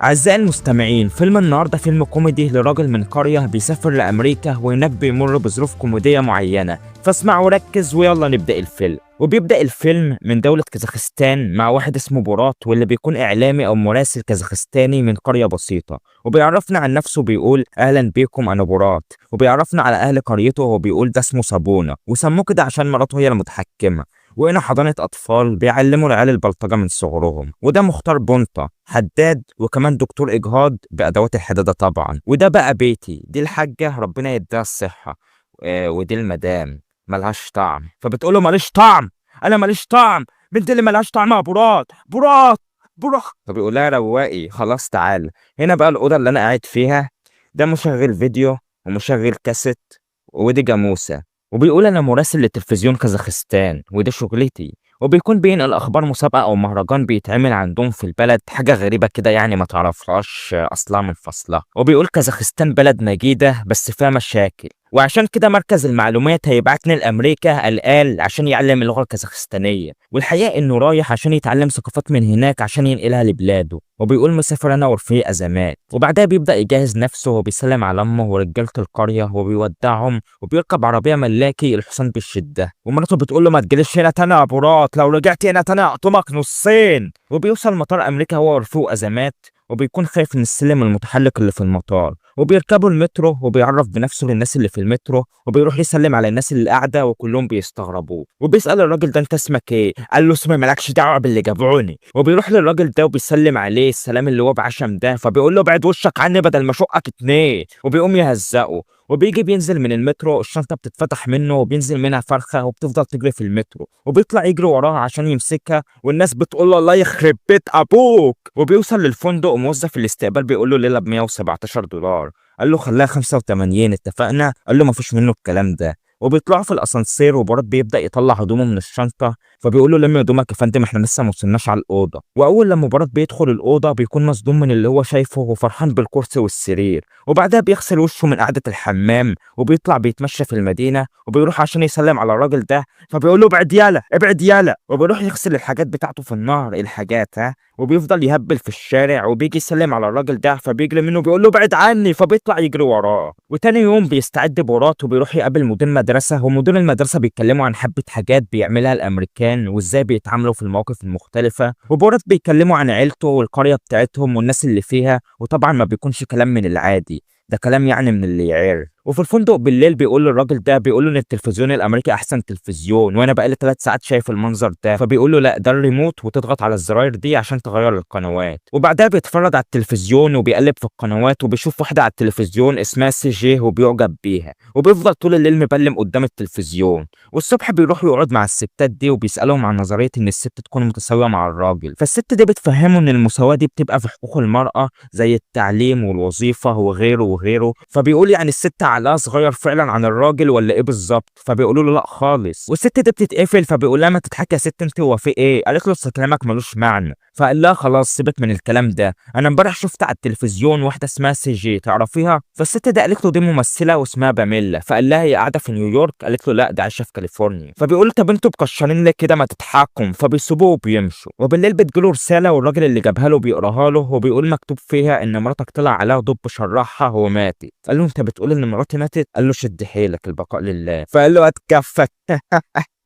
أعزائي المستمعين، فيلم النهارده فيلم كوميدي لراجل من قرية بيسافر لأمريكا وهناك بيمر بظروف كوميدية معينة، فاسمع وركز ويلا نبدأ الفيلم. وبيبدأ الفيلم من دولة كازاخستان مع واحد اسمه بورات، واللي بيكون إعلامي أو مراسل كازاخستاني من قرية بسيطة، وبيعرفنا عن نفسه بيقول أهلا بيكم أنا بورات، وبيعرفنا على أهل قريته وبيقول ده اسمه صابونة وسموه كده عشان مراته هي المتحكمة. وهنا حضانة أطفال بيعلموا العيال البلطجة من صغرهم، وده مختار بونطة حداد وكمان دكتور إجهاض بأدوات الحدادة طبعا. وده بقى بيتي، دي الحاجة ربنا يديها الصحة، ودي المدام ملهاش طعم، فبتقوله ماليش طعم، أنا ماليش طعم، بنت اللي ملهاش طعم يا براد براد براد. فبيقول لها رواقي خلاص تعال. هنا بقى الأوضة اللي أنا قاعد فيها، ده مشغل فيديو ومشغل كاسيت، ودي جاموسة. وبيقول انا مراسل لتلفزيون كازاخستان ودي شغلتي، وبيكون بينقل اخبار مسابقه او مهرجان بيتعمل عندهم في البلد، حاجه غريبه كده يعني ما تعرفهاش اصلا من فصلها. وبيقول كازاخستان بلد مجيده بس فيها مشاكل، وعشان كده مركز المعلومات هيبعتني لامريكا الآن عشان يعلم اللغه الكازاخستانيه، والحقيقه انه رايح عشان يتعلم ثقافات من هناك عشان ينقلها لبلاده. وبيقول مسافر انا ورفيق ازمات. وبعدها بيبدا يجهز نفسه وبيسلم على امه ورجاله القريه وبيودعهم، وبيركب عربيه ملاكي الحصان بالشده. ومراته بتقول له ما تجيليش هنا تاني يا برات، لو رجعت هنا تاني هقطمك نصين. وبيوصل مطار امريكا هو ورفيق ازمات، وبيكون خايف من السلم المتحرك اللي في المطار. وبيركبوا المترو وبيعرف بنفسه للناس اللي في المترو، وبيروح يسلم على الناس اللي قاعده وكلهم بيستغربوه. وبيسأل الراجل ده انت اسمك ايه؟ قال له اسمي مالكش دعوه باللي جابوني. وبيروح للراجل ده وبيسلم عليه السلام اللي هو بعشم ده، فبيقول له ابعد وشك عني بدل ما اشقك اتنين، وبيقوم يهزقه. وبيجي بينزل من المترو، الشنطه بتتفتح منه وبينزل منها فرخه وبتفضل تجري في المترو، وبيطلع يجري وراها عشان يمسكها، والناس بتقول له الله يخرب بيت ابوك. وبيوصل للفندق وموظف الاستقبال بيقول له ليله ب 117 دولار. قال له خليها 85 اتفقنا؟ قال له مفيش منه الكلام ده. وبيطلعوا في الاسانسير وبراد بيبدا يطلع هدومه من الشنطه، فبيقول له لم هدومك يا فندم احنا لسه ما وصلناش على الاوضه. واول لما مراد بيدخل الاوضه بيكون مصدوم من اللي هو شايفه وفرحان بالكرسي والسرير. وبعدها بيغسل وشه من قعده الحمام وبيطلع بيتمشى في المدينه، وبيروح عشان يسلم على الراجل ده، فبيقول له ابعد يالا ابعد يالا. وبيروح يغسل الحاجات بتاعته في النهر، الحاجات ها، وبيفضل يهبل في الشارع. وبيجي يسلم على الراجل ده فبيجري منه بيقول له ابعد عني، فبيطلع يجري وراه. وتاني يوم بيستعد بورات وبيروح يقابل مدير مدرسه، ومدير المدرسه بيتكلموا عن حبه حاجات بيعملها الامريكان وازاي بيتعاملوا في المواقف المختلفه. وبورات بيتكلموا عن عيلته والقريه بتاعتهم والناس اللي فيها، وطبعا ما بيكونش كلام من العادي، ده كلام يعني من اللي يعر. وفي الفندق بالليل بيقول للراجل ده، بيقول له ان التلفزيون الامريكي احسن تلفزيون، وانا بقالي 3 ساعات شايف المنظر ده. فبيقول له لا ده الريموت وتضغط على الزراير دي عشان تغير القنوات. وبعدها بيتفرج على التلفزيون وبيقلب في القنوات وبيشوف واحده على التلفزيون اسمها سي جي وبيعجب بيها، وبيفضل طول الليل مبلم قدام التلفزيون. والصبح بيروح يقعد مع الستات دي وبيسالهم عن نظريه ان الست تكون متساويه مع الراجل. فالست دي بتفهمه ان المساواه دي بتبقى في حقوق المراه زي التعليم والوظيفه وغيره وغيره. فبيقول يعني الست عقلها صغير فعلا عن الراجل ولا ايه بالظبط؟ فبيقولوا له لا خالص. والست دي بتتقفل، فبيقول لها ما تضحكي يا ست انت، هو في ايه؟ قالت له اصل كلامك ملوش معنى. فقال لها خلاص سيبك من الكلام ده، انا امبارح شفت على التلفزيون واحده اسمها سي جي تعرفيها؟ فالست دي قالت له دي ممثله واسمها باميلا. فقال لها هي قاعده في نيويورك؟ قالت له لا ده عايشه في كاليفورنيا. فبيقول طب انتوا مكشرين ليه كده، ما تضحكوا. فبيسيبوه وبيمشوا. وبالليل بتجيله رساله والراجل اللي جابها له بيقراها له، وبيقول مكتوب فيها ان مراتك طلع عليها دب شرحها وماتت. قال له انت بتقول ان مراتي ماتت؟ قال له شد حيلك البقاء لله. فقال له اتكفك.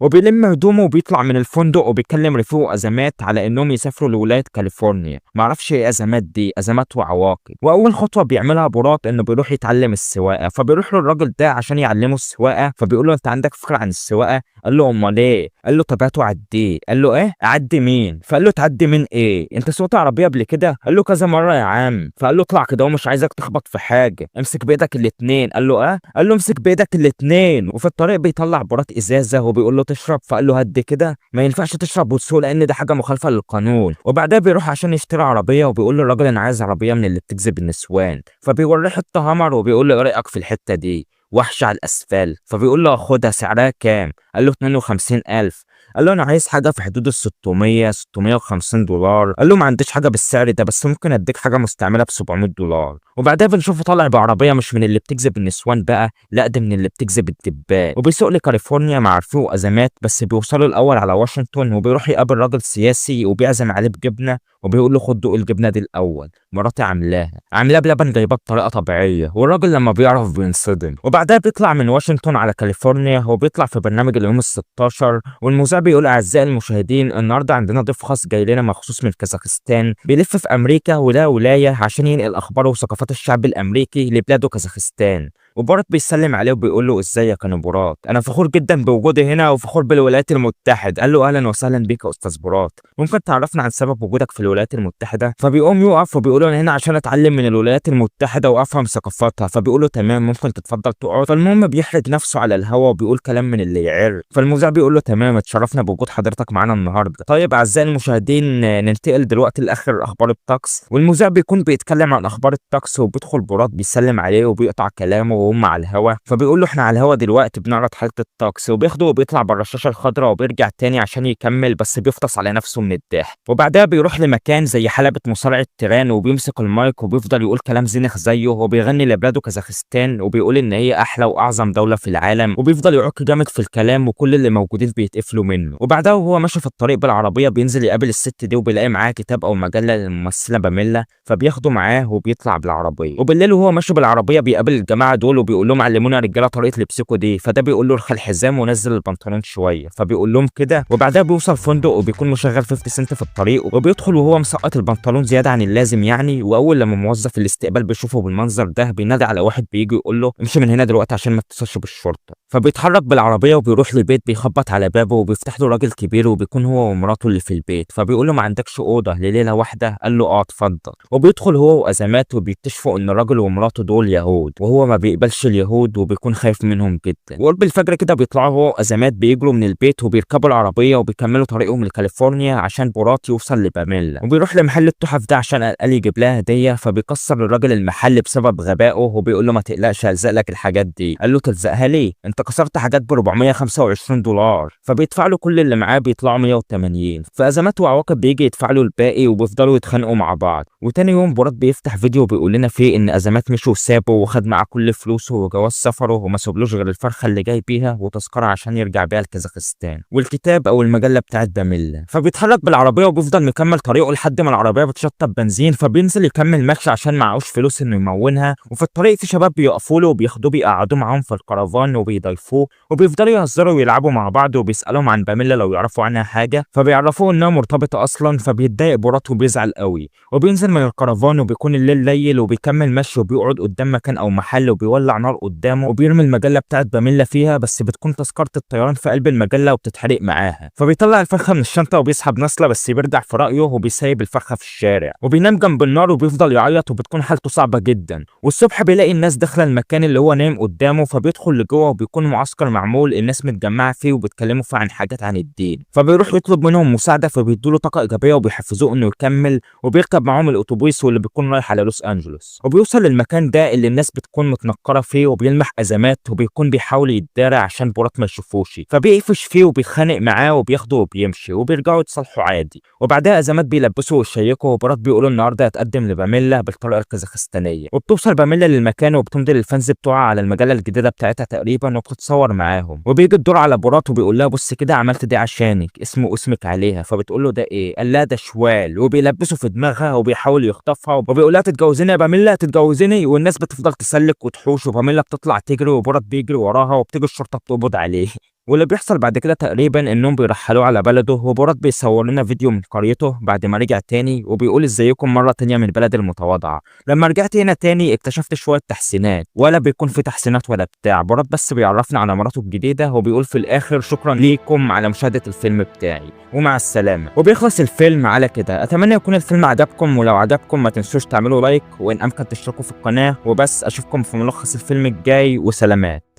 وبيلم هدومه وبيطلع من الفندق وبيكلم رفيقه ازمات على انهم يسافروا لولايه كاليفورنيا. معرفش ايه ازمات دي، ازمات وعواقب. واول خطوه بيعملها برات انه بيروح يتعلم السواقه، فبيروح للراجل ده عشان يعلمه السواقه. فبيقول له انت عندك فكره عن السواقه؟ قال له امال ايه؟ قال له طب هاته عديه. قال له ايه اعدي مين؟ فقال له تعدي مين ايه؟ انت سوقت عربيه قبل كده؟ قال له كذا مره يا عم. فقال له اطلع كده ومش عايزك تخبط في حاجه، امسك بايدك الاتنين. قال له اه؟ قال له امسك بايدك الاتنين. وفي الطريق بيطلع برات ازازه وبيقول له تشرب، فقال له هدي كده، ما ينفعش تشرب وتسوق لان ده حاجه مخالفه للقانون. وبعدها بيروح عشان يشتري عربيه وبيقول للراجل انا عايز عربيه من اللي بتجذب النسوان. فبيوريه حته همر وبيقول له ايه رايك في الحته دي؟ وحش على الاسفل. فبيقول له خدها سعرها كام؟ قال له 52,000. قال له انا عايز حاجه في حدود ال 650 $. قال له ما عنديش حاجه بالسعر ده، بس ممكن اديك حاجه مستعمله ب $700. وبعدها بنشوفه طالع بعربيه مش من اللي بتجذب النسوان بقى، لا ده من اللي بتجذب الدبان، وبيسوق لكاليفورنيا مع رفيقه وازمات. بس بيوصلوا الاول على واشنطن، وبيروح يقابل راجل سياسي وبيعزم عليه بجبنه، وبيقول له خد دوق الجبنه دي الاول، مراتي عاملاها بلبن جايباه بطريقه طبيعيه. والراجل لما بيعرف بينصدم. وبعدها بيطلع من واشنطن على كاليفورنيا، وبيطلع في برنامج اليوم ال 16، والمذيع بيقول اعزائي المشاهدين النهارده عندنا ضيف خاص جاي لنا مخصوص من كازاخستان، بيلف في امريكا ولايه عشان ينقل اخباره وثقافات الشعب الامريكي لبلاده كازاخستان. وبورات بيسلم عليه وبيقول له ازيك يا نبورات، انا فخور جدا بوجودي هنا وفخور بالولايات المتحده. قال له اهلا وسهلا بيك يا استاذ بورات، ممكن تعرفنا عن سبب وجودك في الولايات المتحده؟ فبيقوم يقف وبيقول له انا هنا عشان اتعلم من الولايات المتحده وافهم ثقافتها. فبيقول له تمام، ممكن تتفضل تقعد. فالمهم بيحرج نفسه على الهوا وبيقول كلام من اللي يعر. فالمذيع بيقول له تمام، اتشرفنا بوجود حضرتك معانا النهارده. طيب اعزائي المشاهدين ننتقل دلوقتي لاخر اخبار الطقس. والمذيع بيكون بيتكلم عن اخبار الطقس، وبيدخل بورات بيسلم عليه وبيقطع كلامه وهم على الهوا. فبيقول له احنا على الهوا دلوقتي بنعرض حاله الطقس، وبياخده وبيطلع بره الشاشه الخضراء وبيرجع تاني عشان يكمل، بس بيفطس على نفسه من الضحك. وبعدها بيروح لمكان زي حلبة مصارعة تيران، وبيمسك المايك وبيفضل يقول كلام زينخ زيه، وبيغني لبلاده كازاخستان، وبيقول ان هي احلى واعظم دولة في العالم، وبيفضل يعك جامد في الكلام وكل اللي موجودين بيتقفلوا منه. وبعدها وهو ماشي في الطريق بالعربية بينزل يقابل الست دي، وبيلاقي معاها كتاب او مجلة للممثلة باميلا، فبياخده معاه وبيطلع بالعربية. وبالليل وهو ماشي بالعربية بيقابل الجماعة دول وبيقول لهم علمونا يا رجالة طريقة لبسكوا دي. فده بيقول له ارخي الحزام ونزل البنطلون شوية، فبيقول لهم كده. وبعدها بيوصل فندق وبيكون مشغل 50 سنت في الطريق، وبيدخل وهو مسقط البنطلون زيادة عن اللازم يعني. واول لما موظف الاستقبال بيشوفه بالمنظر ده بينادي على واحد بيجي يقول له امشي من هنا دلوقتي عشان ما تتصلش بالشرطة. فبيتحرك بالعربية وبيروح لبيت، بيخبط على بابه وبيفتح له راجل كبير، وبيكون هو ومراته اللي في البيت. فبيقول له ما عندكش أوضة لليلة واحدة؟ قال له اه اتفضل. وبيدخل هو وأزمات وبيكتشفوا ان الراجل ومراته دول يهود، وهو ما بيقبلش اليهود وبيكون خايف منهم جدا. وقرب الفجر كده بيطلعوا هو وأزمات بيجروا من البيت وبيركبوا العربية وبيكملوا طريقهم لكاليفورنيا عشان بورات يوصل لباميلا. وبيروح لمحل التحف ده عشان قال يجيب لها هدية. فبيكسر الراجل المحل بسبب غبائه، وبيقول له ما تقلقش هلزق لك الحاجات دي. قال له تلزقها ليه؟ انت كسرت حاجات ب $425. فبيدفع له كل اللي معاه، بيطلعوا 180. فأزمات وعواقب بيجي يدفع له الباقي، وبيفضلوا يتخانقوا مع بعض. وتاني يوم بورات بيفتح فيديو بيقول لنا فيه ان أزمات مشي وسابه وخد معاه كل فلوسه وجواز سفره، وما سابلوش غير الفرخة اللي جاي بيها وتذكرة عشان يرجع بيها لكازاخستان، والكتاب او المجلة بتاعت باميلا. فبيتحرك بالعربية وبيفضل مكمل طريقه لحد ما العربية بتشطب بنزين. فبينزل يكمل مشي عشان معهوش فلوس انه يمونها. وفي الطريق في شباب بيقفوا له وبياخدوه بيقعدوه معاهم في الكرفان وبيضيفوه، وبيفضلوا يهزروا ويلعبوا مع بعض، وبيسألهم عن باميلا لو يعرفوا عنها حاجة. فبيعرفوه انها مرتبطة اصلا. فبيتضايق بورات وبيزعل قوي، وبينزل من الكرفان وبيكون الليل ليل، وبيكمل مشي وبيقعد قدام مكان او محل وبيولع نار قدامه، وبيرمي المجلة بتاعت باميلا فيها، بس بتكون تذكرة الطيران في قلب المجلة وبتتحرق معاها. فبيطلع الفرخة من الشنطة وبيسحب نسلة، بس بيرجع في رأيه وبيسيب الفرخة في الشارع، وبينام جنب النار وبيفضل يعيط، وبتكون حالته صعبة جدا. والصبح بيلاقي الناس داخلة المكان اللي هو نايم قدامه. فبيدخل لجوه وبيكون معسكر معمول الناس متجمعة فيه وبيتكلموا فيه عن حاجات عن الدين. فبيروح يطلب منهم مساعدة، فبيدوله طاقة إيجابية وبيحفزوه إنه يكمل، وبيركب معاهم الأتوبيس واللي بيكون رايح على لوس أنجلوس. وبيوصل للمكان ده اللي الناس بتكون متنكرة فيه، وبيلمح أزمات وبيكون بيحاول يتدارى عشان بورات ما يشوفوش. فبيقفش فيه وبيتخانق معاه وبياخده وبيمشي، وبيرجعوا يتصالحوا عادي. وبعدها أزمات بيلبسوا ويشيكوا، وبورات بيقولوا النهارده هتقدم لباميلا بالطريقة الكازاخستانية. وبتوصل باميلا للمكان وبتمضي للفانز بتوعها على المجلة الجديدة بتاعتها تقريبا، وبتتصور معاهم. وبيجي الدور على بورات وبيقول لها بص كده عملت دي عشانك، اسمك عليها. فبتقول له ده ايه؟ قال لها ده شوال. وبيلبسه في دماغها وبيحاول يخطفها، وبيقول لها تتجوزيني يا باميلا تتجوزيني. والناس بتفضل تسلك وتحوش، وباميلا بتطلع تجري وبورات بيجري وراها، وبتيجي الشرطة بتقبض عليه. واللي بيحصل بعد كده تقريبا انهم بيرحلوه على بلده. وبورات بيصور لنا فيديو من قريته بعد ما رجع تاني، وبيقول ازيكم مرة تانية من البلد المتواضعة، لما رجعت هنا تاني اكتشفت شوية تحسينات، ولا بيكون في تحسينات ولا بتاع. بورات بس بيعرفنا على مراته الجديدة، وبيقول في الاخر شكرا ليكم على مشاهدة الفيلم بتاعي ومع السلامة. وبيخلص الفيلم على كده. اتمنى يكون الفيلم عجبكم، ولو عجبكم ما تنسوش تعملوا لايك، وان امكن تشتركوا في القناة. وبس اشوفكم في ملخص الفيلم الجاي، وسلامات.